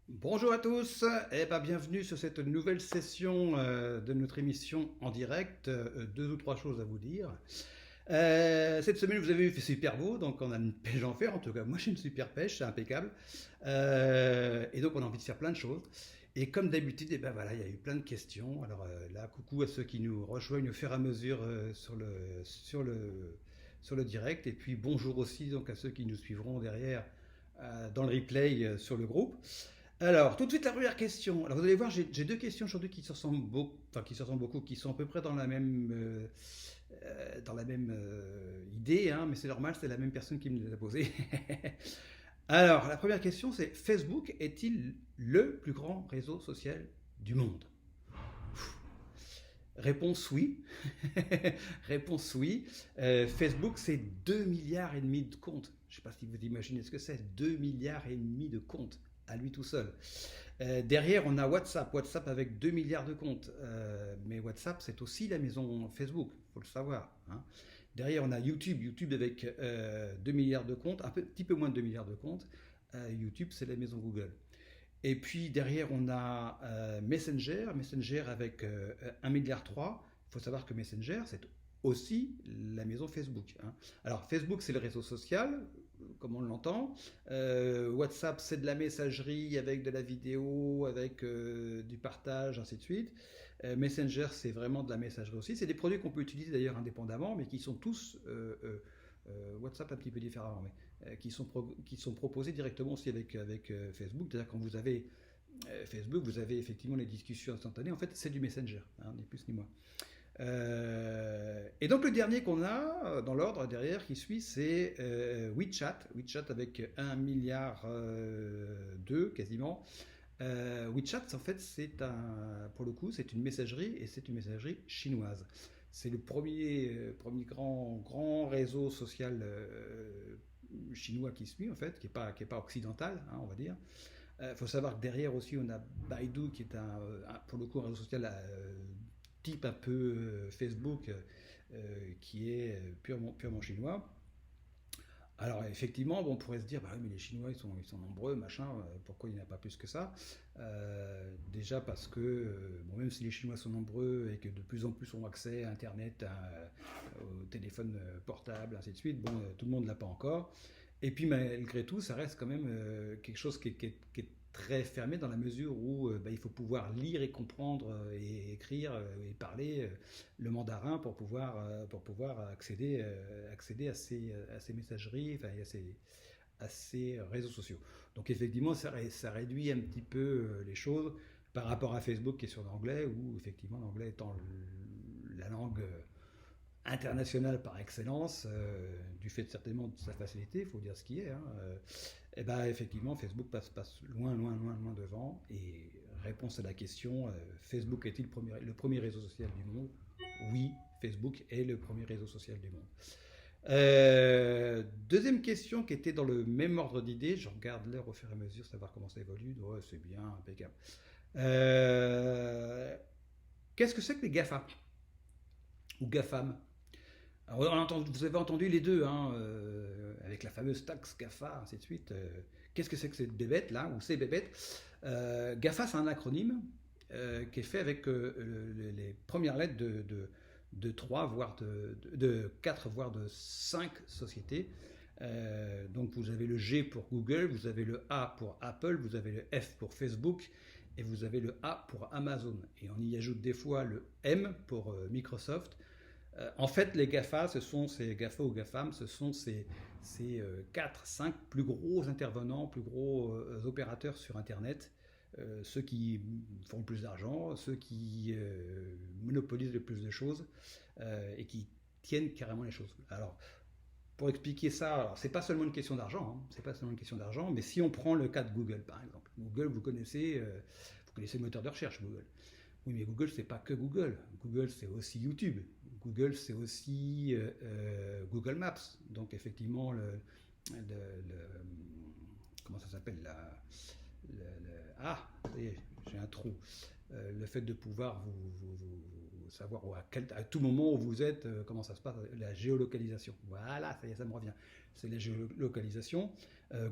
Bonjour à tous et bienvenue sur cette nouvelle session de notre émission en direct. Deux ou trois choses à vous dire. Cette semaine, vous avez vu, il fait super beau, donc on a une pêche en fer. En tout cas, moi j'ai une super pêche, c'est impeccable. Et donc on a envie de faire plein de choses. Et comme d'habitude, eh ben voilà, il y a eu plein de questions. Alors là, coucou à ceux qui nous rejoignent au fur et à mesure sur le direct. Et puis bonjour aussi donc à ceux qui nous suivront derrière dans le replay sur le groupe. Alors, tout de suite, la première question. Alors, vous allez voir, j'ai deux questions aujourd'hui qui se ressemblent beaucoup, enfin, qui se ressemblent beaucoup, qui sont à peu près dans la même idée, hein, mais c'est normal, c'est la même personne qui me les a posées. Alors, la première question, c'est Facebook est-il le plus grand réseau social du monde? Réponse oui. Réponse oui. Facebook, c'est 2 milliards et demi de comptes. Je ne sais pas si vous imaginez ce que c'est, 2 milliards et demi de comptes à lui tout seul. Derrière, on a WhatsApp. WhatsApp avec 2 milliards de comptes. Mais WhatsApp, c'est aussi la maison Facebook, il faut le savoir, hein. Derrière, on a YouTube. YouTube avec 2 milliards de comptes, petit peu moins de 2 milliards de comptes. YouTube, c'est la maison Google. Et puis derrière, on a Messenger. Messenger avec 1 milliard 3. Il faut savoir que Messenger, c'est aussi la maison Facebook, hein. Alors, Facebook, c'est le réseau social, comme on l'entend. WhatsApp, c'est de la messagerie avec de la vidéo, avec du partage, ainsi de suite. Messenger, c'est vraiment de la messagerie aussi. C'est des produits qu'on peut utiliser d'ailleurs indépendamment, mais qui sont tous WhatsApp un petit peu différemment, mais qui sont proposés directement aussi avec Facebook. C'est-à-dire quand vous avez Facebook, vous avez effectivement les discussions instantanées. En fait, c'est du Messenger, hein, ni plus ni moins. Et donc le dernier qu'on a dans l'ordre derrière qui suit, c'est WeChat. WeChat avec 1 milliard 2 quasiment. WeChat, en fait, pour le coup, c'est une messagerie et c'est une messagerie chinoise. C'est le premier grand réseau social chinois qui suit, en fait, qui est pas occidental, hein, on va dire. Il faut savoir que derrière aussi, on a Baidu, qui est pour le coup un réseau social type un peu Facebook, qui est purement chinois. Alors effectivement, bon, on pourrait se dire, bah oui, mais les Chinois, ils sont nombreux, machin, pourquoi il n'y en a pas plus que ça? Déjà parce que, bon, même si les Chinois sont nombreux et que de plus en plus ont accès à Internet, au téléphone portable, ainsi de suite, bon, tout le monde ne l'a pas encore. Et puis malgré tout, ça reste quand même quelque chose qui est très fermé dans la mesure où bah, il faut pouvoir lire et comprendre et écrire et parler le mandarin pour pouvoir accéder à ces messageries, enfin, à ces réseaux sociaux. Donc effectivement, ça réduit un petit peu les choses par rapport à Facebook qui est sur l'anglais, où effectivement l'anglais étant la langue internationale par excellence, du fait certainement de sa facilité, il faut dire ce qui est, hein, et ben effectivement Facebook passe loin devant. Et réponse à la question, Facebook est-il le premier réseau social du monde? Oui, Facebook est le premier réseau social du monde. Deuxième question qui était dans le même ordre d'idées, je regarde l'heure au fur et à mesure, savoir comment ça évolue. Ouais, c'est bien, impeccable. Euh, Qu'est-ce que c'est que les GAFA ou GAFAM? Alors, vous avez entendu les deux, hein, avec la fameuse taxe GAFA, ainsi de suite. Qu'est-ce que c'est que cette bébête là, ou ces bébêtes? GAFA, c'est un acronyme qui est fait avec les premières lettres de 3, voire de 4, voire de 5 sociétés. Donc vous avez le G pour Google, vous avez le A pour Apple, vous avez le F pour Facebook et vous avez le A pour Amazon. Et on y ajoute des fois le M pour Microsoft. En fait, les GAFA, ces GAFA ou GAFAM, ce sont ces 4, 5 plus gros intervenants, plus gros opérateurs sur Internet, ceux qui font le plus d'argent, ceux qui monopolisent le plus de choses et qui tiennent carrément les choses. Alors, pour expliquer ça, c'est pas seulement une question d'argent, hein, c'est pas seulement une question d'argent, mais si on prend le cas de Google, par exemple. Google, vous connaissez le moteur de recherche, Google. Oui, mais Google, c'est pas que Google. Google, c'est aussi YouTube. Google, c'est aussi Google Maps. Donc, effectivement, comment ça s'appelle ah, j'ai un trou. Le fait de pouvoir savoir à tout moment où vous êtes, comment ça se passe, la géolocalisation. Voilà, ça y est, ça me revient. C'est la géolocalisation.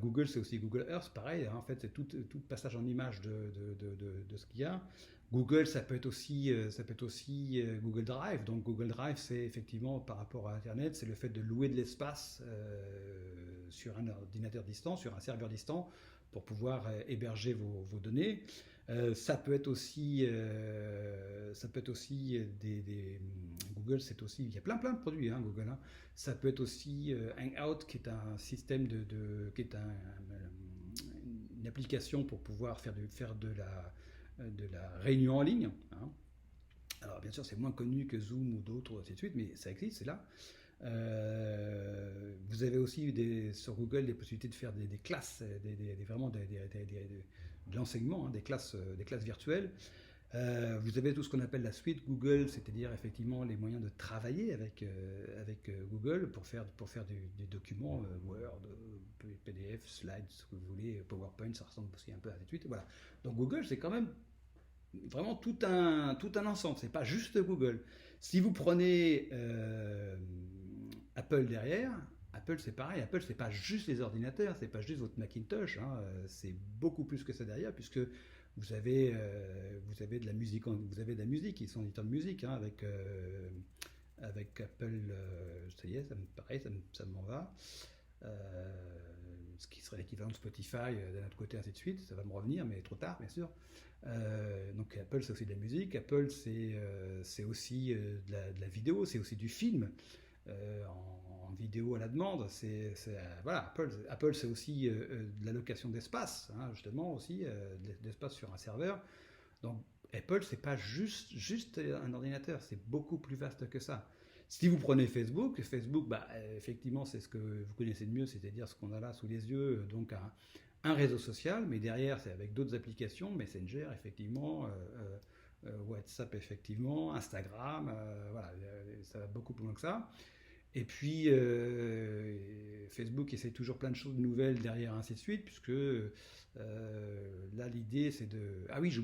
Google, c'est aussi Google Earth, pareil. Hein, en fait, c'est tout passage en image de ce qu'il y a. Google, ça peut être aussi Google Drive. Donc Google Drive, c'est effectivement par rapport à Internet, c'est le fait de louer de l'espace sur un ordinateur distant, sur un serveur distant, pour pouvoir héberger vos données. Ça peut être aussi Google, c'est aussi, il y a plein de produits, hein, Google. Hein. Ça peut être aussi Hangout, qui est un système qui est une application pour pouvoir faire de la réunion en ligne. Hein. Alors bien sûr, c'est moins connu que Zoom ou d'autres, ainsi de suite, mais ça existe, c'est là. Vous avez aussi sur Google des possibilités de faire des classes, vraiment de l'enseignement, hein, des classes virtuelles. Vous avez tout ce qu'on appelle la suite Google, c'est-à-dire effectivement les moyens de travailler avec Google pour faire des documents Word, PDF, Slides, ce que vous voulez, PowerPoint, ça ressemble aussi un peu à la suite. Voilà. Donc Google, c'est quand même vraiment tout un ensemble, c'est pas juste Google. Si vous prenez Apple derrière, Apple c'est pareil, Apple c'est pas juste les ordinateurs, c'est pas juste votre Macintosh, hein, c'est beaucoup plus que ça derrière, puisque vous avez de la musique, ils sont éditeurs de musique, hein, avec Apple, ça y est, pareil, ça m'en va. Euh, Ce qui serait l'équivalent de Spotify d'un autre côté, ainsi de suite, ça va me revenir, mais trop tard, bien sûr. Donc Apple, c'est aussi de la musique, Apple, c'est aussi de la vidéo, c'est aussi du film. En vidéo à la demande. Voilà, Apple c'est aussi de la location d'espace, hein, justement aussi, d'espace sur un serveur. Donc Apple, c'est pas juste un ordinateur, c'est beaucoup plus vaste que ça. Si vous prenez Facebook, bah, effectivement, c'est ce que vous connaissez de mieux, c'est-à-dire ce qu'on a là sous les yeux, donc un réseau social, mais derrière, c'est avec d'autres applications, Messenger, effectivement, WhatsApp, effectivement, Instagram, voilà, ça va beaucoup plus loin que ça. Et puis, Facebook essaie toujours plein de choses nouvelles derrière, ainsi de suite, puisque là, l'idée, c'est de... Ah oui, j'ai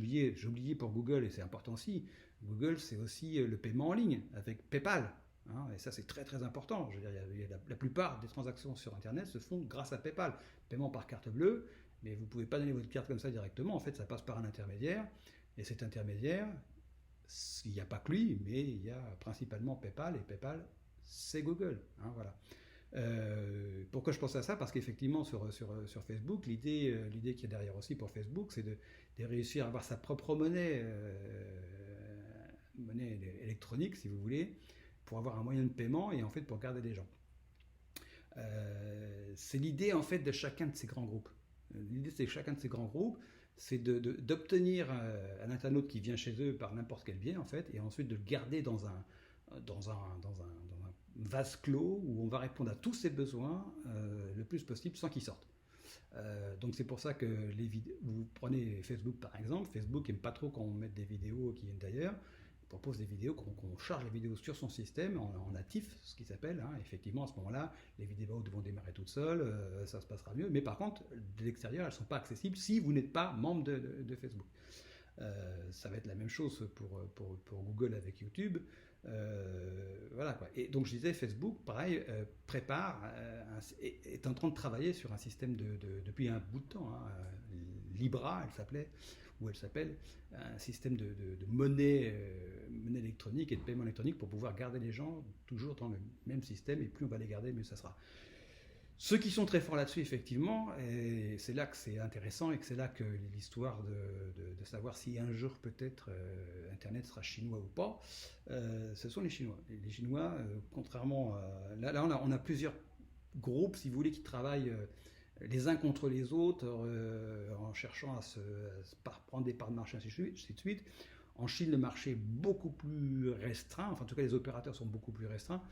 oublié pour Google, et c'est important aussi. Google, c'est aussi le paiement en ligne, avec PayPal. Hein, et ça, c'est très très important. Je veux dire, la plupart des transactions sur Internet se font grâce à PayPal. Paiement par carte bleue, mais vous ne pouvez pas donner votre carte comme ça directement. En fait, ça passe par un intermédiaire. Et cet intermédiaire, il n'y a pas que lui, mais il y a principalement PayPal. Et PayPal, c'est Google. Hein, voilà. Pourquoi je pense à ça? Parce qu'effectivement, sur Facebook, l'idée qu'il y a derrière aussi pour Facebook, c'est de réussir à avoir sa propre monnaie électronique, si vous voulez, pour avoir un moyen de paiement et en fait pour garder les gens. C'est l'idée en fait de chacun de ces grands groupes. L'idée c'est que chacun de ces grands groupes, c'est d'obtenir un internaute qui vient chez eux par n'importe quel biais en fait, et ensuite de le garder dans un vase clos où on va répondre à tous ses besoins le plus possible sans qu'ils sortent. Donc c'est pour ça que vous prenez Facebook par exemple, Facebook n'aime pas trop quand on met des vidéos qui viennent d'ailleurs. Il propose des vidéos, qu'on charge les vidéos sur son système en natif, ce qui s'appelle. Hein. Effectivement, à ce moment-là, les vidéos vont démarrer toutes seules, ça se passera mieux. Mais par contre, de l'extérieur, elles ne sont pas accessibles si vous n'êtes pas membre de Facebook. Ça va être la même chose pour Google avec YouTube. Voilà quoi. Et donc je disais, Facebook, pareil, est en train de travailler sur un système depuis un bout de temps. Hein. Libra, elle s'appelle, un système de monnaie électronique et de paiement électronique pour pouvoir garder les gens toujours dans le même système, et plus on va les garder, mieux ça sera. Ceux qui sont très forts là-dessus, effectivement, et c'est là que c'est intéressant et que c'est là que l'histoire de savoir si un jour peut-être Internet sera chinois ou pas, ce sont les Chinois. Les Chinois, contrairement à... Là on a plusieurs groupes, si vous voulez, qui travaillent les uns contre les autres en cherchant à prendre des parts de marché, ainsi de suite. En Chine, le marché est beaucoup plus restreint, enfin en tout cas les opérateurs sont beaucoup plus restreints.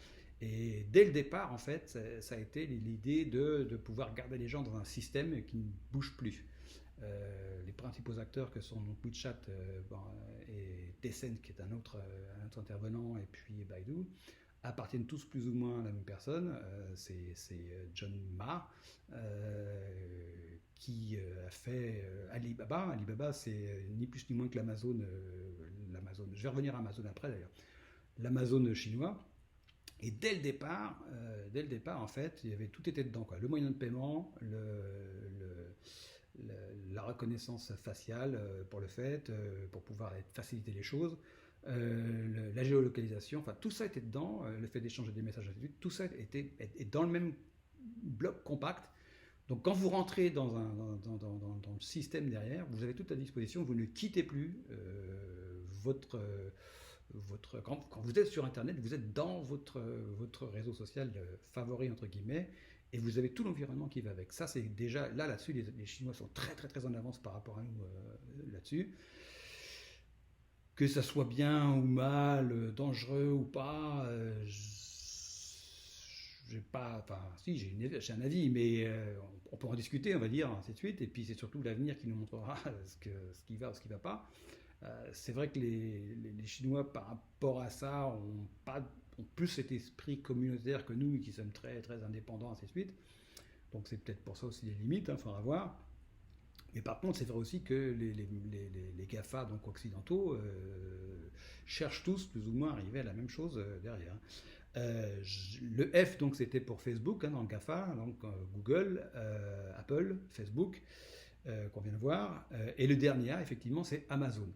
Et dès le départ, en fait, ça a été l'idée de pouvoir garder les gens dans un système qui ne bouge plus. Les principaux acteurs que sont donc WeChat et Tencent, qui est un autre intervenant, et puis Baidu, appartiennent tous plus ou moins à la même personne. C'est John Ma qui a fait Alibaba. Alibaba, c'est ni plus ni moins que l'Amazon Amazon. Je vais revenir à Amazon après d'ailleurs. L'Amazon chinois. Et dès le départ, en fait, il y avait tout était dedans, quoi. Le moyen de paiement, la reconnaissance faciale pour le fait, pour pouvoir faciliter les choses, la géolocalisation, enfin tout ça était dedans, le fait d'échanger des messages, tout ça est dans le même bloc compact. Donc quand vous rentrez dans le système derrière, vous avez tout à disposition, vous ne quittez plus votre, quand vous êtes sur Internet, vous êtes dans votre réseau social favori, entre guillemets, et vous avez tout l'environnement qui va avec. Ça, c'est déjà, là-dessus, les Chinois sont très, très, très en avance par rapport à nous là-dessus. Que ça soit bien ou mal, dangereux ou pas, j'ai pas, enfin, si, j'ai un avis, mais on peut en discuter, on va dire, ainsi de suite, et puis c'est surtout l'avenir qui nous montrera ce qui va ou ce qui ne va pas. C'est vrai que les Chinois, par rapport à ça, ont plus cet esprit communautaire que nous, qui sommes très, très indépendants, ainsi de suite. Donc c'est peut-être pour ça aussi les limites, il faudra voir. Mais par contre, c'est vrai aussi que les GAFA, donc occidentaux, cherchent tous plus ou moins à arriver à la même chose derrière. Le F, donc, c'était pour Facebook, dans le GAFA, donc Google, Apple, Facebook, qu'on vient de voir. Et le dernier A, effectivement, c'est Amazon.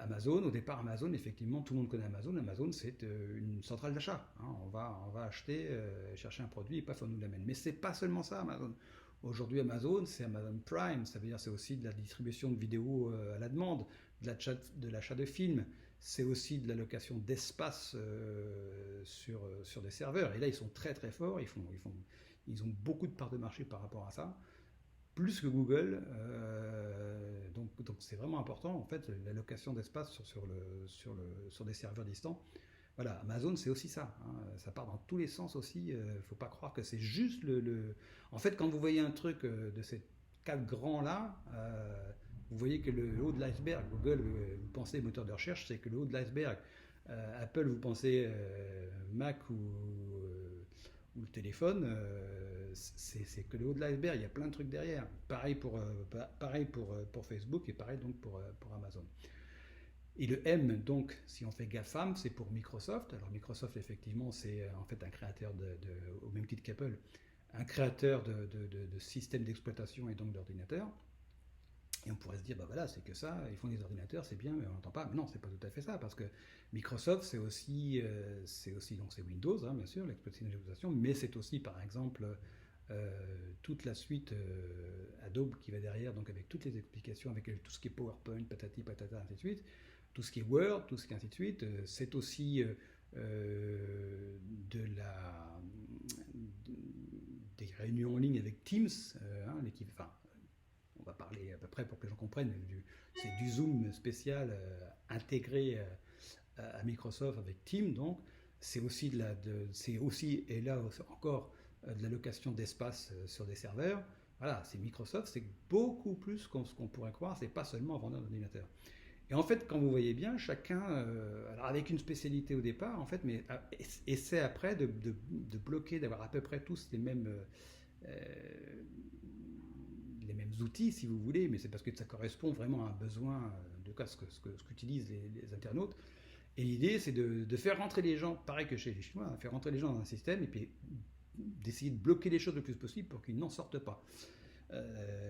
Amazon, au départ, Amazon, effectivement, tout le monde connaît Amazon. Amazon, c'est une centrale d'achat. On va acheter, chercher un produit et paf, on nous l'amène. Mais c'est pas seulement ça, Amazon. Aujourd'hui, Amazon, c'est Amazon Prime. Ça veut dire c'est aussi de la distribution de vidéos à la demande, de l'achat de films. C'est aussi de la location d'espace sur des serveurs. Et là, ils sont très très forts. Ils ont beaucoup de parts de marché par rapport à ça. Plus que Google, donc c'est vraiment important en fait la location d'espace sur des serveurs distants. Voilà, Amazon c'est aussi ça, ça part dans tous les sens aussi. Faut pas croire que c'est juste En fait, quand vous voyez un truc de ces quatre grands là, vous voyez que le haut de l'iceberg. Google, vous pensez moteur de recherche, c'est que le haut de l'iceberg. Apple, vous pensez Mac ou le téléphone, c'est que le haut de l'iceberg, il y a plein de trucs derrière. Pareil pour Facebook et pareil donc pour Amazon. Et le M, donc, si on fait GAFAM, c'est pour Microsoft. Alors Microsoft, effectivement, c'est en fait un créateur, au même titre qu'Apple, un créateur de systèmes d'exploitation et donc d'ordinateurs. Et on pourrait se dire, bah voilà, c'est que ça, ils font des ordinateurs, c'est bien, mais on n'entend pas. Mais non, c'est pas tout à fait ça, parce que Microsoft, c'est aussi donc c'est Windows, bien sûr, l'exploitation, mais c'est aussi, par exemple, toute la suite Adobe qui va derrière, donc avec toutes les explications, avec tout ce qui est PowerPoint, patati, patata, ainsi de suite, tout ce qui est Word, tout ce qui est ainsi de suite. C'est aussi des réunions en ligne avec Teams, l'équipe, enfin, on va parler à peu près pour que les gens comprennent, c'est du Zoom spécial intégré à Microsoft avec Teams, donc c'est aussi et là encore de la location d'espace sur des serveurs. Voilà, c'est Microsoft, c'est beaucoup plus ce qu'on pourrait croire, c'est pas seulement un vendeur d'ordinateurs. Et en fait, quand vous voyez bien, chacun, alors avec une spécialité au départ, en fait, mais essaie après de bloquer, d'avoir à peu près tous les mêmes outils, si vous voulez, mais c'est parce que ça correspond vraiment à un besoin, de cas ce qu'utilisent les internautes. Et l'idée, c'est de faire rentrer les gens, pareil que chez les Chinois, faire rentrer les gens dans un système et puis d'essayer de bloquer les choses le plus possible pour qu'ils n'en sortent pas.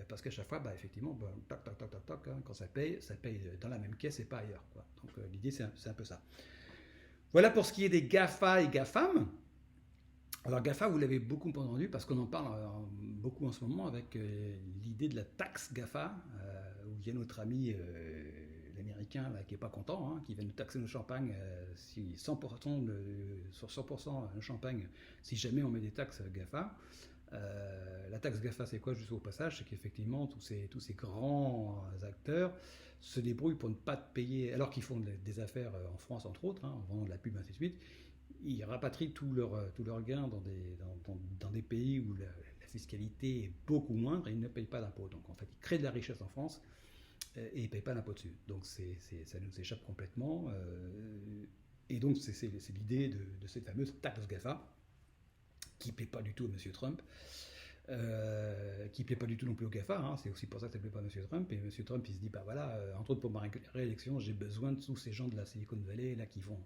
Parce qu'à chaque fois, effectivement, toc, toc, toc, toc, toc, quand ça paye dans la même caisse et pas ailleurs, quoi. Donc l'idée, c'est un peu ça. Voilà pour ce qui est des GAFA et GAFAM. Alors GAFA, vous l'avez beaucoup entendu parce qu'on en parle beaucoup en ce moment avec l'idée de la taxe GAFA, où il y a notre ami l'américain qui n'est pas content, qui va nous taxer nos champagnes si 100% sur 100% le champagne si jamais on met des taxes GAFA. La taxe GAFA, c'est quoi, juste au passage? C'est qu'effectivement, tous ces grands acteurs se débrouillent pour ne pas payer, alors qu'ils font des affaires en France, entre autres, en vendant de la pub, ainsi de suite. Ils rapatrient tous leurs gains dans des pays où la fiscalité est beaucoup moindre et ils ne payent pas d'impôts. Donc en fait, ils créent de la richesse en France et ils ne payent pas d'impôts dessus. Donc ça nous échappe complètement. Et donc c'est l'idée de cette fameuse taxe GAFA qui ne paie pas du tout à M. Trump. qui ne plaît pas du tout non plus au GAFA, hein, c'est aussi pour ça que ça ne plaît pas à M. Trump, et M. Trump il se dit, bah voilà, entre autres pour ma réélection, j'ai besoin de tous ces gens de la Silicon Valley là, qui vont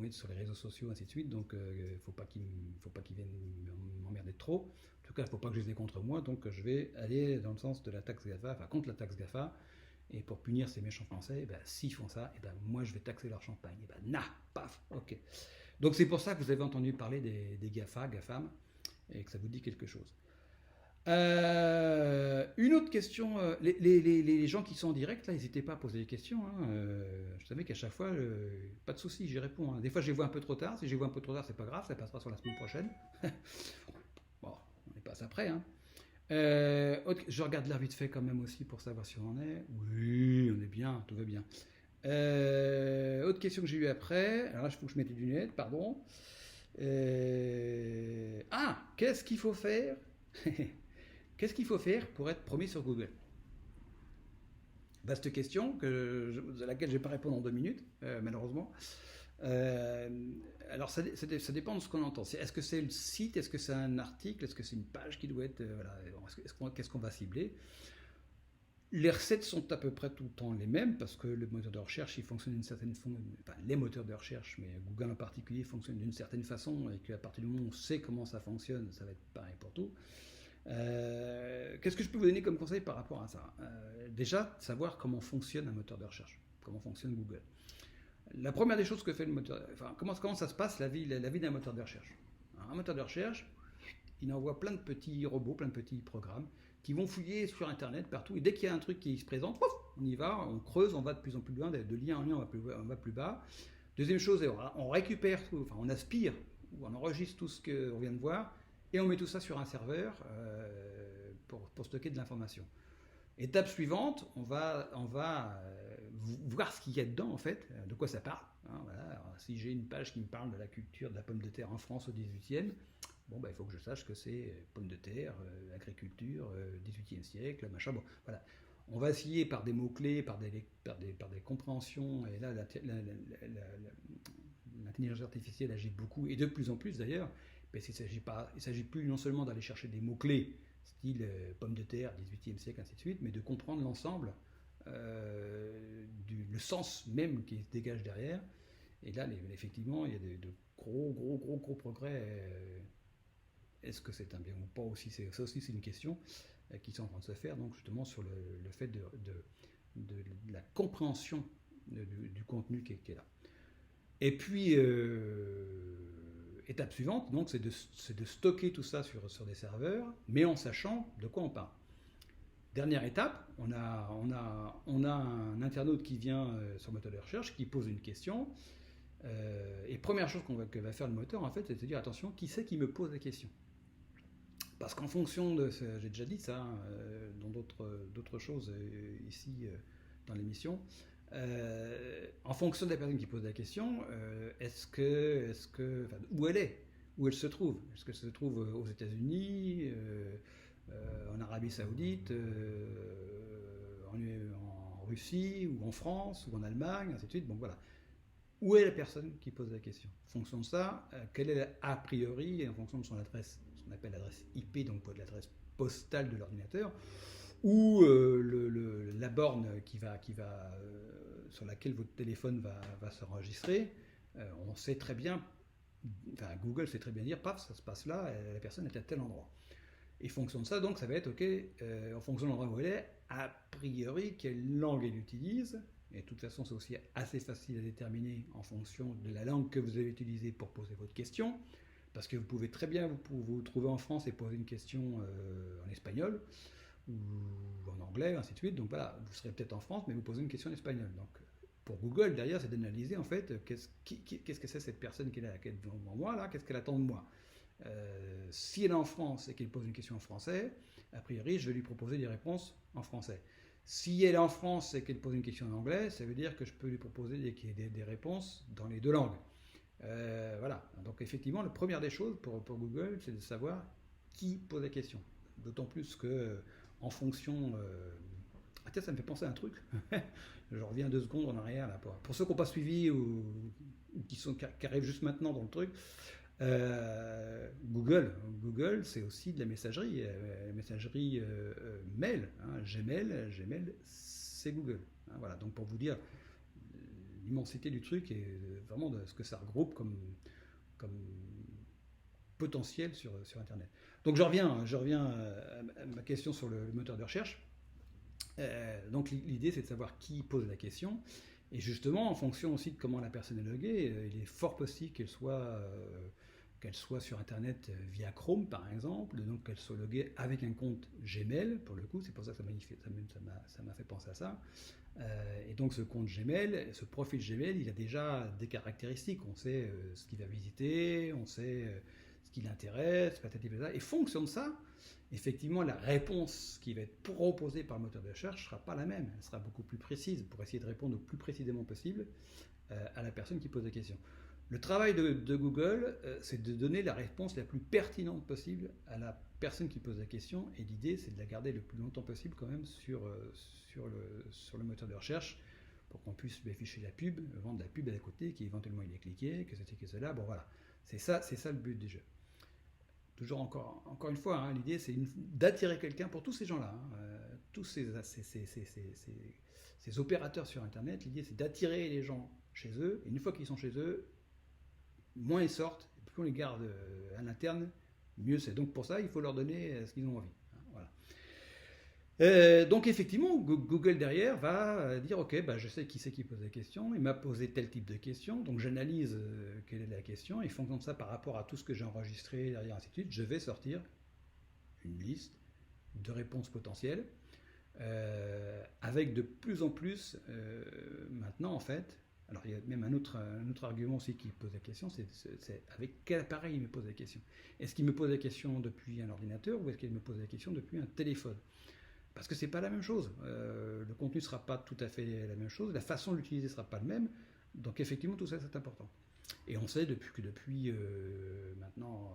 être sur les réseaux sociaux, ainsi de suite, donc il ne faut pas qu'ils viennent m'emmerder trop. En tout cas, il ne faut pas que je les ai contre moi, donc je vais aller dans le sens de la taxe GAFA, enfin contre la taxe GAFA, et pour punir ces méchants français, eh ben, s'ils font ça, eh ben, moi je vais taxer leur champagne. Eh ben, paf, ok. Donc c'est pour ça que vous avez entendu parler des GAFA, GAFAM, et que ça vous dit quelque chose. Une autre question, les gens qui sont en direct, là, n'hésitez pas à poser des questions. Hein. Je savais qu'à chaque fois, pas de souci, j'y réponds. Hein. Des fois, je les vois un peu trop tard. Si je les vois un peu trop tard, c'est pas grave, ça passera sur la semaine prochaine. Bon, on est pas après. Hein. Je regarde l'heure vite fait quand même aussi pour savoir si on en est. Oui, on est bien, tout va bien. Autre question que j'ai eue après. Alors là, il faut que je mette des lunettes, pardon. Qu'est-ce qu'il faut faire Qu'est-ce qu'il faut faire pour être premier sur Google? Vaste question à laquelle je ne vais pas répondre en 2 minutes, malheureusement. Alors ça dépend de ce qu'on entend. Est-ce que c'est le site? Est-ce que c'est un article? Est-ce que c'est une page qui doit être... voilà. Qu'est-ce qu'on va cibler? Les recettes sont à peu près tout le temps les mêmes parce que le moteur de recherche, il fonctionne d'une certaine façon. Enfin, les moteurs de recherche, mais Google en particulier, fonctionne d'une certaine façon et qu'à partir du moment où on sait comment ça fonctionne, ça va être pareil pour tout. Qu'est-ce que je peux vous donner comme conseil par rapport à ça? Déjà, savoir comment fonctionne un moteur de recherche, comment fonctionne Google. La première des choses que fait le moteur, enfin, comment ça se passe la vie d'un moteur de recherche? Alors, un moteur de recherche, il envoie plein de petits robots, plein de petits programmes qui vont fouiller sur Internet partout. Et dès qu'il y a un truc qui se présente, pouf, on y va, on creuse, on va de plus en plus loin, de lien en lien, on va plus bas. Deuxième chose, on récupère, enfin, on aspire ou on enregistre tout ce qu'on vient de voir et on met tout ça sur un serveur pour stocker de l'information. Étape suivante, on va voir ce qu'il y a dedans en fait, de quoi ça parle. Hein, voilà. Alors, si j'ai une page qui me parle de la culture de la pomme de terre en France au 18e, bon, il faut que je sache que c'est pomme de terre, agriculture, 18e siècle, machin. Bon, voilà. On va essayer par des mots-clés, par des compréhensions, et là l'intelligence artificielle agit beaucoup, et de plus en plus d'ailleurs, parce qu'il ne s'agit plus non seulement d'aller chercher des mots-clés, style pomme de terre, 18e siècle, ainsi de suite, mais de comprendre l'ensemble, le sens même qui se dégage derrière. Et là, effectivement, il y a de gros progrès. Est-ce que c'est un bien ou pas aussi? Ça aussi, c'est une question qui sont en train de se faire, donc justement sur le fait de la compréhension du contenu qui est là. Et puis, étape suivante, donc, c'est de stocker tout ça sur des serveurs, mais en sachant de quoi on parle. Dernière étape, on a un internaute qui vient sur le moteur de recherche, qui pose une question, et première chose que va faire le moteur, en fait, c'est de se dire, attention, qui c'est qui me pose la question? Parce qu'en fonction de... J'ai déjà dit ça dans d'autres choses ici dans l'émission. En fonction de la personne qui pose la question, où elle est, où elle se trouve? Est-ce qu'elle se trouve aux États-Unis, en Arabie Saoudite, en Russie, ou en France, ou en Allemagne, ainsi de suite? Bon, voilà. Où est la personne qui pose la question? En fonction de ça, quelle est a priori, et en fonction de son adresse, ce qu'on appelle l'adresse IP, donc l'adresse postale de l'ordinateur, ou la borne sur laquelle votre téléphone va s'enregistrer, on sait très bien, enfin Google sait très bien dire, paf, ça se passe là, la personne est à tel endroit. Et en fonction de ça, donc, ça va être, ok, en fonction de l'endroit où elle est, a priori, quelle langue elle utilise. Et de toute façon, c'est aussi assez facile à déterminer en fonction de la langue que vous avez utilisée pour poser votre question. Parce que vous pouvez très bien vous trouver en France et poser une question en espagnol, ou en anglais, ainsi de suite. Donc voilà, vous serez peut-être en France, mais vous posez une question en espagnol. Donc pour Google, derrière, c'est d'analyser en fait qu'est-ce que c'est cette personne qui est devant moi, là, qu'est-ce qu'elle attend de moi. Si elle est en France et qu'elle pose une question en français, a priori, je vais lui proposer des réponses en français. Si elle est en France et qu'elle pose une question en anglais, ça veut dire que je peux lui proposer des réponses dans les 2 langues. Voilà. Donc effectivement, la première des choses pour Google, c'est de savoir qui pose la question. D'autant plus que en fonction... Ah tiens, ça me fait penser à un truc. Je reviens 2 secondes en arrière là. Pour ceux qui n'ont pas suivi ou qui arrivent juste maintenant dans le truc, Google, c'est aussi de la messagerie mail. Hein, Gmail, c'est Google. Hein, voilà. Donc pour vous dire l'immensité du truc et vraiment de ce que ça regroupe comme potentiel sur Internet. Donc je reviens à ma question sur le moteur de recherche. Donc l'idée c'est de savoir qui pose la question. Et justement, en fonction aussi de comment la personne est loguée, il est fort possible qu'elle soit sur Internet via Chrome par exemple, donc qu'elle soit loguée avec un compte Gmail, pour le coup, c'est pour ça que ça m'a fait penser à ça. Et donc ce compte Gmail, ce profil Gmail, il a déjà des caractéristiques. On sait ce qu'il va visiter, on sait ce qui l'intéresse, patati patata. Et fonction de ça, effectivement, la réponse qui va être proposée par le moteur de recherche ne sera pas la même. Elle sera beaucoup plus précise pour essayer de répondre le plus précisément possible à la personne qui pose la question. Le travail de Google, c'est de donner la réponse la plus pertinente possible à la personne qui pose la question. Et l'idée, c'est de la garder le plus longtemps possible quand même sur le moteur de recherche pour qu'on puisse lui afficher la pub, vendre la pub à côté, qu'éventuellement il est cliqué, que ceci, que cela. Bon voilà, c'est ça le but du jeu. Toujours encore une fois, hein, l'idée c'est d'attirer quelqu'un pour tous ces gens-là, hein, tous ces opérateurs sur Internet. L'idée c'est d'attirer les gens chez eux, et une fois qu'ils sont chez eux, moins ils sortent, plus on les garde à l'interne, mieux c'est. Donc pour ça, il faut leur donner ce qu'ils ont envie. Hein, voilà. Donc effectivement, Google derrière va dire ok, bah, je sais qui c'est qui pose la question, il m'a posé tel type de question, donc j'analyse quelle est la question, et en fonction de ça par rapport à tout ce que j'ai enregistré derrière, ainsi de suite, je vais sortir une liste de réponses potentielles, avec de plus en plus maintenant en fait. Alors il y a même un autre argument aussi qui pose la question, c'est avec quel appareil il me pose la question. Est-ce qu'il me pose la question depuis un ordinateur ou est-ce qu'il me pose la question depuis un téléphone? Parce que c'est pas la même chose. Le contenu ne sera pas tout à fait la même chose, la façon de l'utiliser ne sera pas la même. Donc effectivement, tout ça c'est important. Et on sait depuis maintenant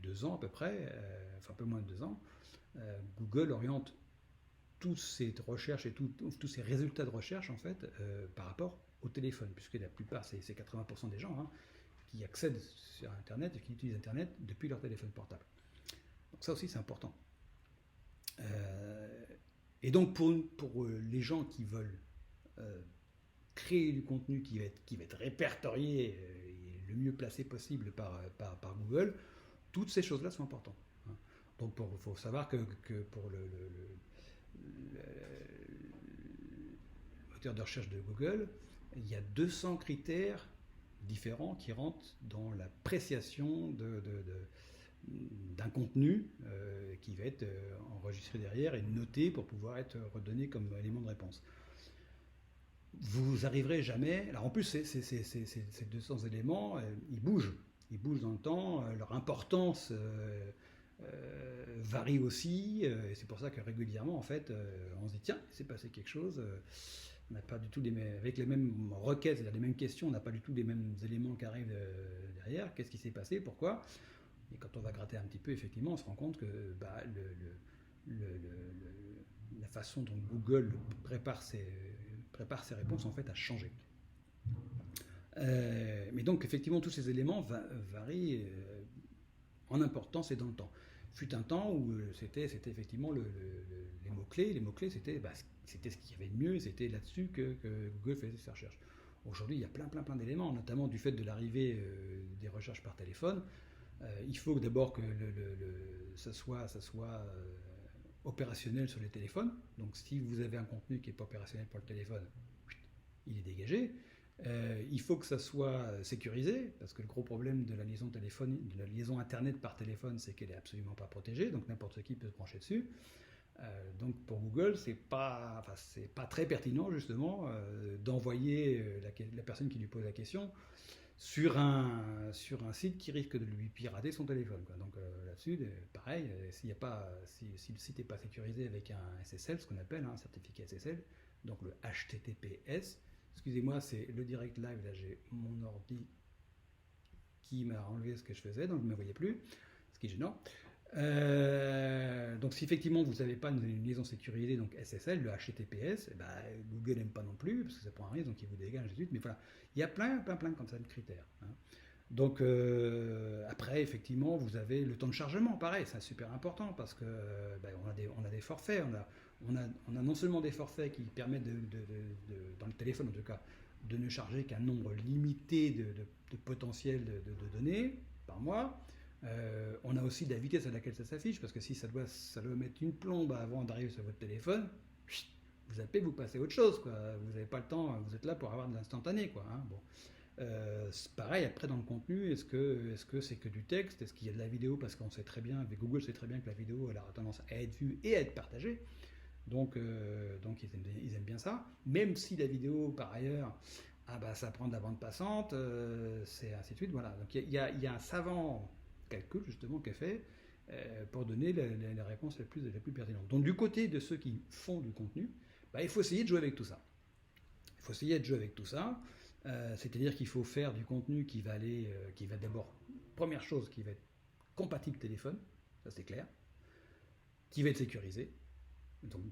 2 ans à peu près, enfin un peu moins de 2 ans, Google oriente toutes ces recherches et tous ces résultats de recherche en fait par rapport au téléphone, puisque la plupart, c'est 80% des gens hein, qui accèdent sur Internet et qui utilisent Internet depuis leur téléphone portable. Donc ça aussi c'est important. Et donc pour les gens qui veulent créer du contenu qui va être répertorié et le mieux placé possible par Google, toutes ces choses-là sont importantes. Hein. Donc il faut savoir que pour le moteur de recherche de Google, il y a 200 critères différents qui rentrent dans l'appréciation d'un contenu qui va être enregistré derrière et noté pour pouvoir être redonné comme élément de réponse. Vous arriverez jamais. Alors en plus, ces 200 éléments, ils bougent dans le temps, leur importance varie aussi, et c'est pour ça que régulièrement, en fait, on se dit tiens, il s'est passé quelque chose. On n'a pas du tout avec les mêmes requêtes, c'est-à-dire les mêmes questions, on n'a pas du tout les mêmes éléments qui arrivent derrière. Qu'est-ce qui s'est passé? Pourquoi? Et quand on va gratter un petit peu, effectivement, on se rend compte que la façon dont Google prépare ses réponses, en fait, a changé. Mais donc, effectivement, tous ces éléments varient en importance et dans le temps. Fut un temps où c'était effectivement les mots-clés. Les mots-clés, c'était ce qu'il y avait de mieux, c'était là-dessus que Google faisait ses recherches. Aujourd'hui, il y a plein d'éléments, notamment du fait de l'arrivée des recherches par téléphone. Il faut d'abord que ça soit opérationnel sur les téléphones. Donc si vous avez un contenu qui n'est pas opérationnel pour le téléphone, il est dégagé. Il faut que ça soit sécurisé, parce que le gros problème de la liaison Internet par téléphone, c'est qu'elle n'est absolument pas protégée, donc n'importe qui peut se brancher dessus. Donc pour Google, c'est pas très pertinent justement d'envoyer la personne qui lui pose la question sur un site qui risque de lui pirater son téléphone. Quoi. Donc là-dessus, pareil, si le site n'est pas sécurisé avec un SSL, ce qu'on appelle un certificat SSL, donc le HTTPS. Excusez-moi, c'est le direct live, là j'ai mon ordi qui m'a enlevé ce que je faisais, donc vous ne me voyez plus, ce qui est gênant. Donc si effectivement vous n'avez pas une liaison sécurisée, donc SSL, le HTTPS, eh ben, Google n'aime pas non plus, parce que ça prend un risque, donc il vous dégage et tout de suite. Mais voilà, il y a plein comme ça de critères, hein. Donc après, effectivement, vous avez le temps de chargement, pareil, c'est super important, parce que ben, on a des forfaits, on a non seulement des forfaits qui permettent, dans le téléphone en tout cas, de ne charger qu'un nombre limité de potentiel de données par mois. On a aussi la vitesse à laquelle ça s'affiche, parce que si ça doit mettre une plombe avant d'arriver sur votre téléphone, vous zappez, vous passez à autre chose, quoi. Vous n'avez pas le temps, vous êtes là pour avoir de l'instantané, quoi, hein. Bon. C'est pareil après dans le contenu, est-ce que c'est que du texte, est-ce qu'il y a de la vidéo, parce qu'on sait très bien, Google sait très bien que la vidéo elle a tendance à être vue et à être partagée, donc ils aiment bien ça, même si la vidéo par ailleurs, ah bah, ça prend de la bande passante, c'est ainsi de suite, voilà. Donc il y a un savant calcul justement qui est fait pour donner la réponse la plus pertinente. Donc du côté de ceux qui font du contenu, bah, il faut essayer de jouer avec tout ça. Il faut essayer de jouer avec tout ça, c'est-à-dire qu'il faut faire du contenu qui va d'abord, première chose, qui va être compatible téléphone, ça c'est clair, qui va être sécurisé, donc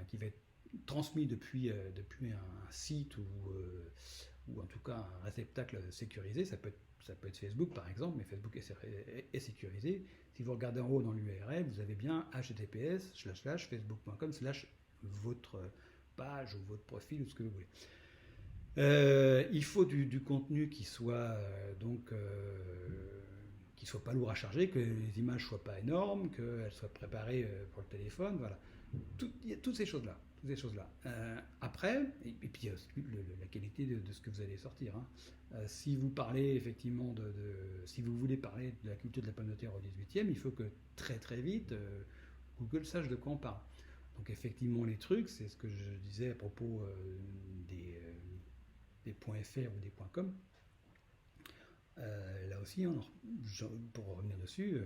qui va être transmis depuis un site ou en tout cas un réceptacle sécurisé. Ça peut être Facebook par exemple, mais Facebook est sécurisé. Si vous regardez en haut dans l'URL, vous avez bien https://facebook.com/ votre page ou votre profil ou ce que vous voulez. Il faut du contenu qui soit pas lourd à charger, que les images soient pas énormes, qu'elles soient préparées pour le téléphone, voilà. Il y a toutes ces choses-là. Après, et puis il y a aussi la qualité de ce que vous allez sortir, hein. Si vous parlez effectivement si vous voulez parler de la culture de la pomme de terre au 18e, il faut que très vite Google sache de quoi on parle. Donc effectivement les trucs, c'est ce que je disais à propos des .fr ou des .com. Là aussi, pour revenir dessus,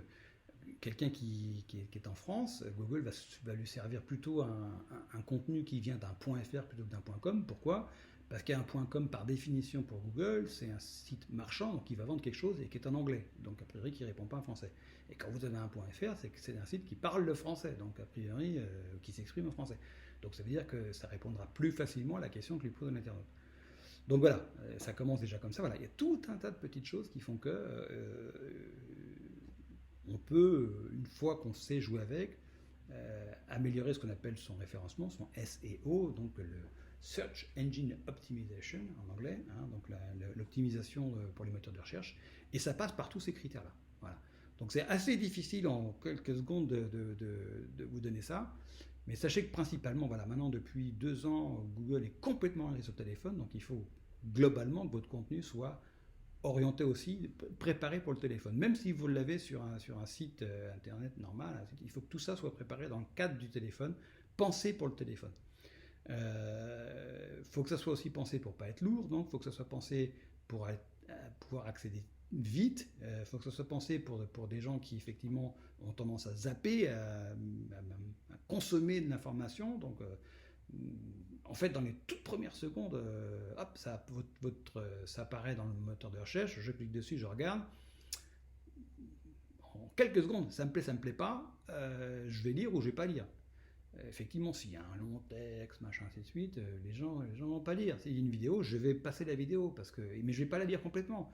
quelqu'un qui est en France, Google va lui servir plutôt un contenu qui vient d'un .fr plutôt que d'un .com. Pourquoi ? Parce qu'un .com, par définition pour Google, c'est un site marchand, donc il va vendre quelque chose et qui est en anglais, donc a priori qui ne répond pas en français. Et quand vous avez un .fr, c'est que c'est un site qui parle le français, donc a priori qui s'exprime en français. Donc ça veut dire que ça répondra plus facilement à la question que lui pose l'internaute. Donc voilà, ça commence déjà comme ça. Voilà, il y a tout un tas de petites choses qui font que on peut, une fois qu'on sait jouer avec, améliorer ce qu'on appelle son référencement, son SEO, donc le Search Engine Optimization en anglais, hein, donc l'optimisation pour les moteurs de recherche, et ça passe par tous ces critères-là. Voilà. Donc c'est assez difficile en quelques secondes de vous donner ça, mais sachez que principalement, voilà, maintenant depuis 2 ans, Google est complètement arrivé sur le téléphone, donc il faut globalement que votre contenu soit orienté aussi, préparé pour le téléphone. Même si vous l'avez sur un site internet normal, il faut que tout ça soit préparé dans le cadre du téléphone, pensé pour le téléphone. Faut que ça soit aussi pensé pour pas être lourd, donc faut que ça soit pensé pour pouvoir accéder vite. Faut que ça soit pensé pour des gens qui effectivement ont tendance à zapper, à consommer de l'information. Donc en fait, dans les toutes premières secondes, hop, ça apparaît dans le moteur de recherche, je clique dessus, je regarde. En quelques secondes, ça me plaît pas, je vais lire ou je vais pas lire. Effectivement, s'il y a un long texte, machin, ainsi de suite, les gens vont pas lire. S'il y a une vidéo, je vais passer la vidéo, mais je vais pas la lire complètement.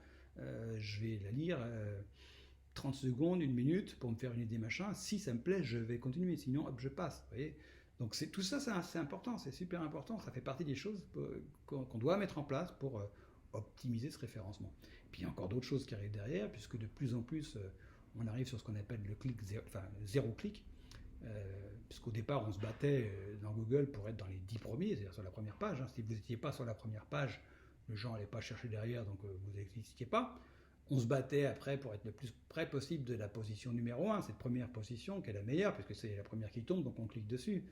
Je vais la lire 30 secondes, 1 minute, pour me faire une idée, machin. Si ça me plaît, je vais continuer, sinon, hop, je passe. Vous voyez ? Donc tout ça, c'est important, c'est super important. Ça fait partie des choses qu'on doit mettre en place pour optimiser ce référencement. Puis il y a encore d'autres choses qui arrivent derrière, puisque de plus en plus, on arrive sur ce qu'on appelle le zéro clic. Puisqu'au départ, on se battait dans Google pour être dans les 10 premiers, c'est-à-dire sur la première page. Hein. Si vous n'étiez pas sur la première page, les gens n'allaient pas chercher derrière, donc vous n'existiez pas. On se battait après pour être le plus près possible de la position numéro 1, cette première position qui est la meilleure, puisque c'est la première qui tombe, donc on clique dessus.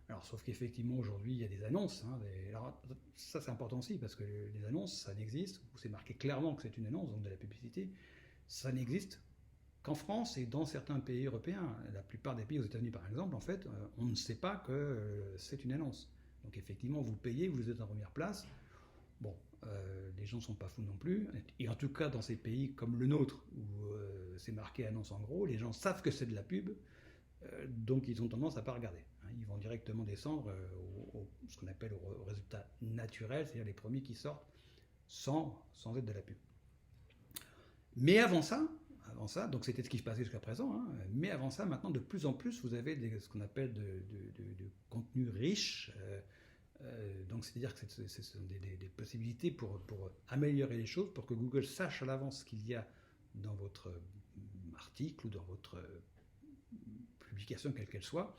Alors, sauf qu'effectivement, aujourd'hui, il y a des annonces. Hein, alors, ça, c'est important aussi, parce que les annonces, ça n'existe, où c'est marqué clairement que c'est une annonce, donc de la publicité, ça n'existe qu'en France et dans certains pays européens. La plupart des pays, aux États-Unis par exemple, en fait, on ne sait pas que c'est une annonce. Donc effectivement, vous payez, vous êtes en première place. Bon, les gens ne sont pas fous non plus. Et en tout cas, dans ces pays comme le nôtre, où c'est marqué annonce en gros, les gens savent que c'est de la pub, donc ils ont tendance à ne pas regarder. Ils vont directement descendre ce qu'on appelle au résultat naturel, c'est-à-dire les premiers qui sortent sans être de la pub. Mais avant ça, donc c'était ce qui se passait jusqu'à présent, mais avant ça, maintenant, de plus en plus, vous avez ce qu'on appelle de contenu riche. Donc c'est-à-dire que ce sont des possibilités pour améliorer les choses, pour que Google sache à l'avance ce qu'il y a dans votre article ou dans votre publication, quelle qu'elle soit.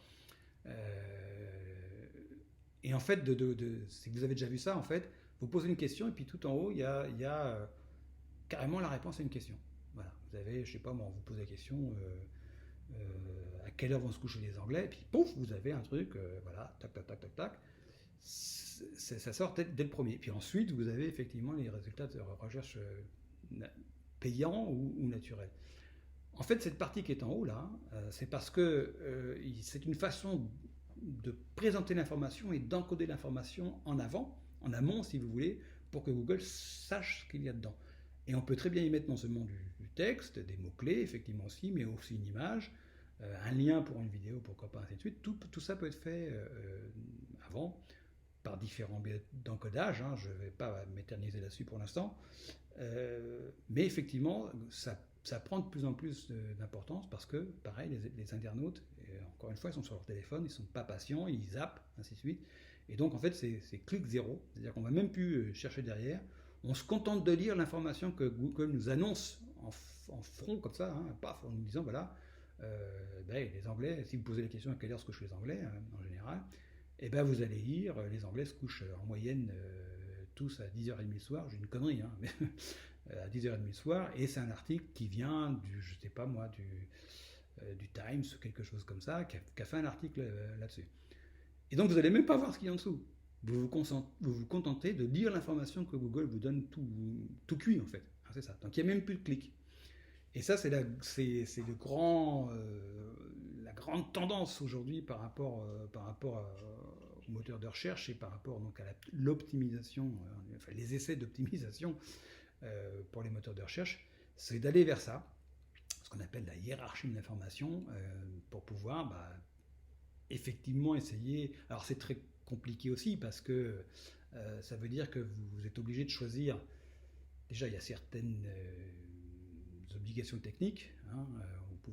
Et en fait, si vous avez déjà vu ça, en fait, vous posez une question et puis tout en haut, il y a carrément la réponse à une question. Voilà, vous avez, je sais pas moi, on vous pose la question à quelle heure vont se coucher les Anglais, et puis pouf, vous avez un truc, voilà, tac, tac, tac, tac, tac. Ça sort dès le premier. Puis ensuite, vous avez effectivement les résultats de recherche payants ou naturels. En fait, cette partie qui est en haut là, c'est parce que c'est une façon de présenter l'information et d'encoder l'information en amont si vous voulez, pour que Google sache ce qu'il y a dedans. Et on peut très bien y mettre non seulement du texte, des mots-clés, effectivement aussi, mais aussi une image, un lien pour une vidéo, pourquoi pas, ainsi de suite. Tout ça peut être fait avant, par différents biais d'encodage. Je ne vais pas m'éterniser là-dessus pour l'instant. Mais effectivement, ça prend de plus en plus d'importance parce que, pareil, les internautes, encore une fois, ils sont sur leur téléphone, ils ne sont pas patients, ils zappent, ainsi de suite. Et donc, en fait, c'est clic zéro. C'est-à-dire qu'on ne va même plus chercher derrière. On se contente de lire l'information que Google nous annonce en front, comme ça, paf, en nous disant, voilà, les Anglais, si vous posez la question à quelle heure se couchent les Anglais, en général, et vous allez lire, les Anglais se couchent en moyenne tous à 10h30 le soir, j'ai une connerie, mais à 10h30 le soir, et c'est un article qui vient je sais pas moi, du Times ou quelque chose comme ça, qui a fait un article là-dessus. Et donc vous n'allez même pas voir ce qu'il y a en dessous. Vous vous contentez de lire l'information que Google vous donne tout cuit en fait. C'est ça. Donc il n'y a même plus de clics. Et ça, c'est la grande tendance aujourd'hui par rapport au moteur de recherche et par rapport donc à l'optimisation, enfin les essais d'optimisation pour les moteurs de recherche, c'est d'aller vers ça, ce qu'on appelle la hiérarchie de l'information, pour pouvoir effectivement essayer. Alors c'est très compliqué aussi parce que ça veut dire que vous êtes obligé de choisir. Déjà, il y a certaines obligations techniques.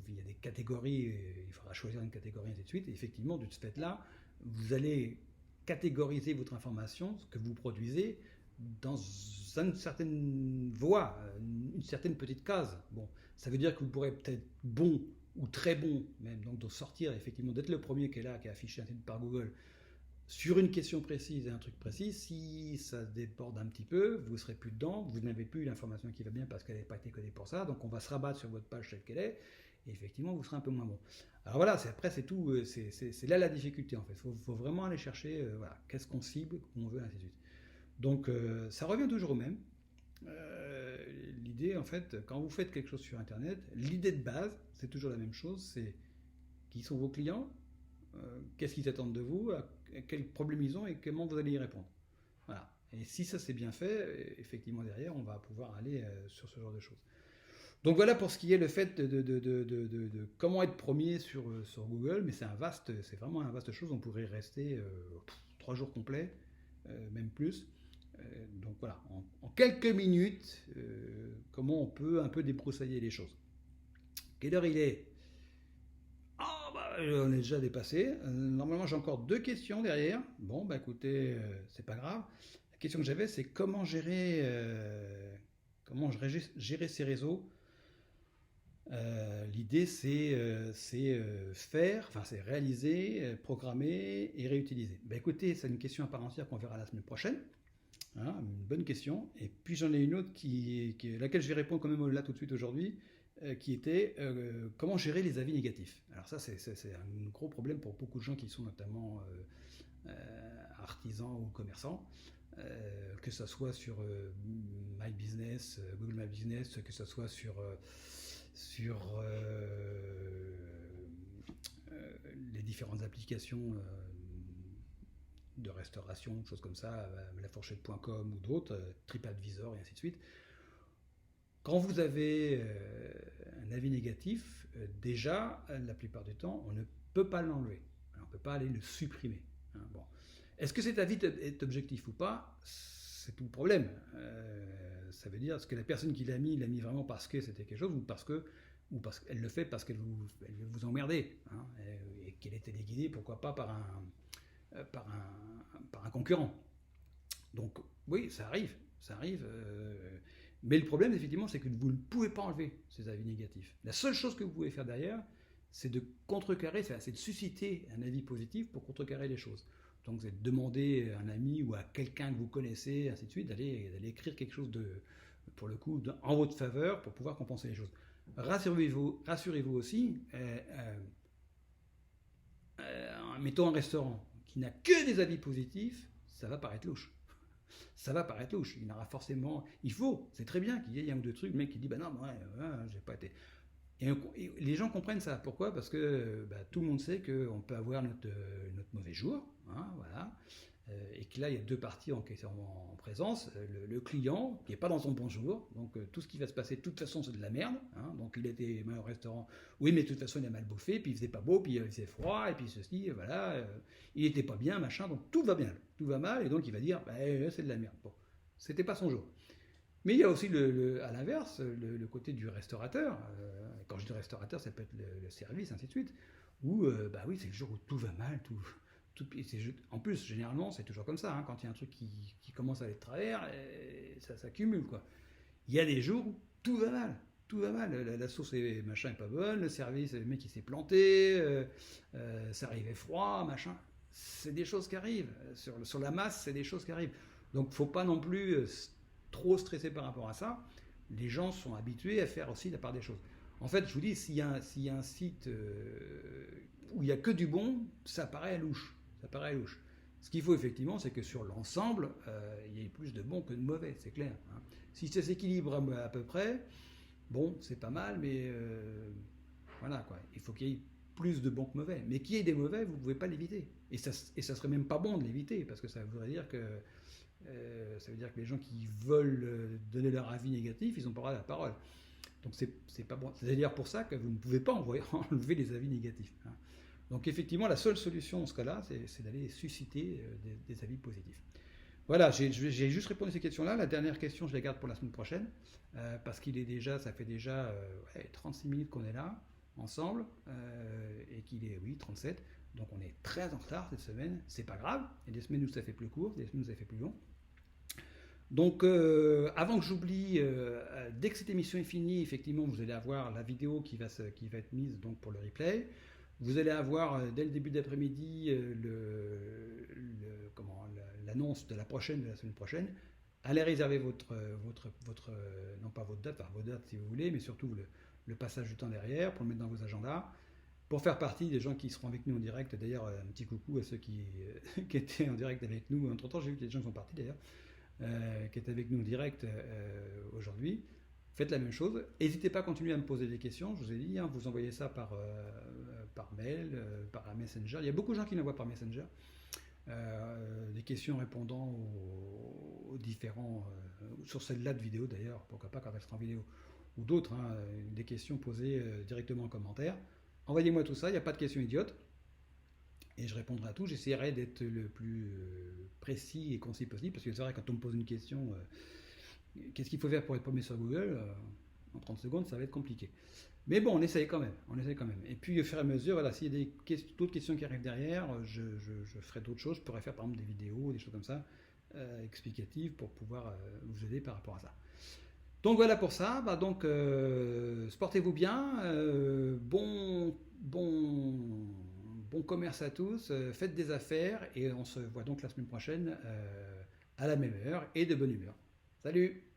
Il y a des catégories, il faudra choisir une catégorie, ainsi de suite. Et effectivement, de ce fait-là, vous allez catégoriser votre information, ce que vous produisez, dans une certaine voie, une certaine petite case. Bon, ça veut dire que vous pourrez peut-être bon ou très bon, même, donc de sortir, effectivement, d'être le premier qui est là, qui est affiché par Google, sur une question précise et un truc précis. Si ça déborde un petit peu, vous ne serez plus dedans, vous n'avez plus l'information qui va bien parce qu'elle n'a pas été codée pour ça, donc on va se rabattre sur votre page telle qu'elle est, et effectivement vous serez un peu moins bon. Alors voilà, après c'est tout, c'est là la difficulté en fait. Il faut vraiment aller chercher, qu'est-ce qu'on cible, qu'on veut, ainsi de suite. Donc ça revient toujours au même. L'idée en fait, quand vous faites quelque chose sur Internet, l'idée de base, c'est toujours la même chose, c'est qui sont vos clients, qu'est-ce qu'ils attendent de vous, quels problèmes ils ont et comment vous allez y répondre. Voilà. Et si ça c'est bien fait, effectivement derrière on va pouvoir aller sur ce genre de choses. Donc voilà pour ce qui est le fait de comment être premier sur Google, mais c'est vraiment un vaste chose. On pourrait rester 3 jours complets, même plus. Donc voilà, en quelques minutes, comment on peut un peu débroussailler les choses. Quelle heure il est ? On est déjà dépassé. Normalement, j'ai encore 2 questions derrière. Bon, écoutez, c'est pas grave. La question que j'avais, c'est comment gérer ces réseaux. L'idée, c'est réaliser, programmer et réutiliser. Écoutez, c'est une question à part entière qu'on verra la semaine prochaine. Une bonne question. Et puis j'en ai une autre laquelle je vais répondre quand même là tout de suite aujourd'hui. Qui était comment gérer les avis négatifs. Alors ça, c'est un gros problème pour beaucoup de gens qui sont notamment artisans ou commerçants, que ce soit sur My Business, Google My Business, que ce soit sur les différentes applications de restauration, choses comme ça, lafourchette.com ou d'autres, TripAdvisor et ainsi de suite. Quand vous avez un avis négatif, déjà, la plupart du temps, on ne peut pas l'enlever. On ne peut pas aller le supprimer. Hein, bon. Est-ce que cet avis est objectif ou pas? C'est tout le problème. Ça veut dire, est-ce que la personne qui l'a mis vraiment parce que c'était quelque chose ou parce qu'elle le fait parce qu'elle veut vous emmerder, hein, et qu'elle est téléguidée, pourquoi pas par un concurrent. Donc oui, ça arrive. Mais le problème, effectivement, c'est que vous ne pouvez pas enlever ces avis négatifs. La seule chose que vous pouvez faire derrière, c'est de contrecarrer, c'est de susciter un avis positif pour contrecarrer les choses. Donc, c'est de demander à un ami ou à quelqu'un que vous connaissez, ainsi de suite, d'aller écrire quelque chose pour le coup, en votre faveur pour pouvoir compenser les choses. Rassurez-vous aussi, mettons un restaurant qui n'a que des avis positifs, ça va paraître louche. Ça va paraître louche. Il y en aura forcément. C'est très bien qu'il y ait un ou deux trucs, le mec qui dit bah non, j'ai pas été. Et les gens comprennent ça. Pourquoi? Parce que tout le monde sait qu'on peut avoir notre mauvais jour, hein, voilà. Et que là, il y a deux parties en présence. Le client, qui n'est pas dans son bon jour, donc tout ce qui va se passer, de toute façon, c'est de la merde. Hein, donc il était mal au restaurant, oui, mais de toute façon, il a mal bouffé, puis il faisait pas beau, puis il faisait froid, et puis ceci, voilà. Il était pas bien, machin, donc tout va bien, tout va mal, et donc il va dire, c'est de la merde. Bon, c'était pas son jour. Mais il y a aussi, à l'inverse, le côté du restaurateur. Quand je dis restaurateur, ça peut être le service, ainsi de suite, où, oui, c'est le jour où tout va mal, en plus, généralement, c'est toujours comme ça. Hein, quand il y a un truc qui commence à aller de travers, ça s'accumule, quoi. Il y a des jours où tout va mal. Tout va mal. La sauce est machin est pas bonne, le service, le mec il s'est planté, ça arrivait froid, machin. C'est des choses qui arrivent. Sur la masse, c'est des choses qui arrivent. Donc, faut pas non plus trop stresser par rapport à ça. Les gens sont habitués à faire aussi la part des choses. En fait, je vous dis, s'il y a un site où il n'y a que du bon, ça paraît louche. Ce qu'il faut effectivement, c'est que sur l'ensemble, il y ait plus de bons que de mauvais, c'est clair. Hein. Si ça s'équilibre à peu près, bon, c'est pas mal, mais voilà quoi. Il faut qu'il y ait plus de bons que mauvais. Mais qu'il y ait des mauvais, vous ne pouvez pas l'éviter. Et ça serait même pas bon de l'éviter, parce que ça voudrait dire que les gens qui veulent donner leur avis négatif, ils n'ont pas la parole. Donc c'est pas bon. C'est-à-dire pour ça que vous ne pouvez pas enlever les avis négatifs. Hein. Donc effectivement, la seule solution dans ce cas-là, c'est d'aller susciter des avis positifs. Voilà, j'ai juste répondu à ces questions-là. La dernière question, je la garde pour la semaine prochaine, parce ça fait déjà 36 minutes qu'on est là, ensemble, et qu'il est, 37. Donc on est très en retard cette semaine. C'est pas grave. Il y a des semaines où ça fait plus court, des semaines où ça fait plus long. Donc, avant que j'oublie, dès que cette émission est finie, effectivement, vous allez avoir la vidéo qui va être mise donc, pour le replay. Vous allez avoir, dès le début d'après-midi, l'annonce de la semaine prochaine. Allez réserver non pas votre date, enfin vos dates si vous voulez, mais surtout le passage du temps derrière, pour le mettre dans vos agendas, pour faire partie des gens qui seront avec nous en direct. D'ailleurs, un petit coucou à ceux qui étaient en direct avec nous. Entre-temps, j'ai vu qu'il y a des gens qui sont partis d'ailleurs. Qui est avec nous en direct aujourd'hui. Faites la même chose. N'hésitez pas à continuer à me poser des questions. Je vous ai dit, hein, vous envoyez ça par mail, par Messenger. Il y a beaucoup de gens qui l'envoient par Messenger. Des questions répondant aux différents... sur celle-là de vidéo d'ailleurs, pourquoi pas quand elle sera en vidéo. Ou d'autres, hein, des questions posées directement en commentaire. Envoyez-moi tout ça, il n'y a pas de questions idiotes. Et je répondrai à tout. J'essaierai d'être le plus précis et concis possible, parce que c'est vrai, quand on me pose une question, qu'est-ce qu'il faut faire pour être premier sur Google, en 30 secondes, ça va être compliqué. Mais bon, on essaye quand même. Et puis, au fur et à mesure, voilà, s'il y a d'autres questions qui arrivent derrière, je ferai d'autres choses. Je pourrais faire, par exemple, des vidéos, des choses comme ça, explicatives, pour pouvoir vous aider par rapport à ça. Donc, voilà pour ça. Portez-vous bien. Bon commerce à tous, faites des affaires et on se voit donc la semaine prochaine à la même heure et de bonne humeur. Salut!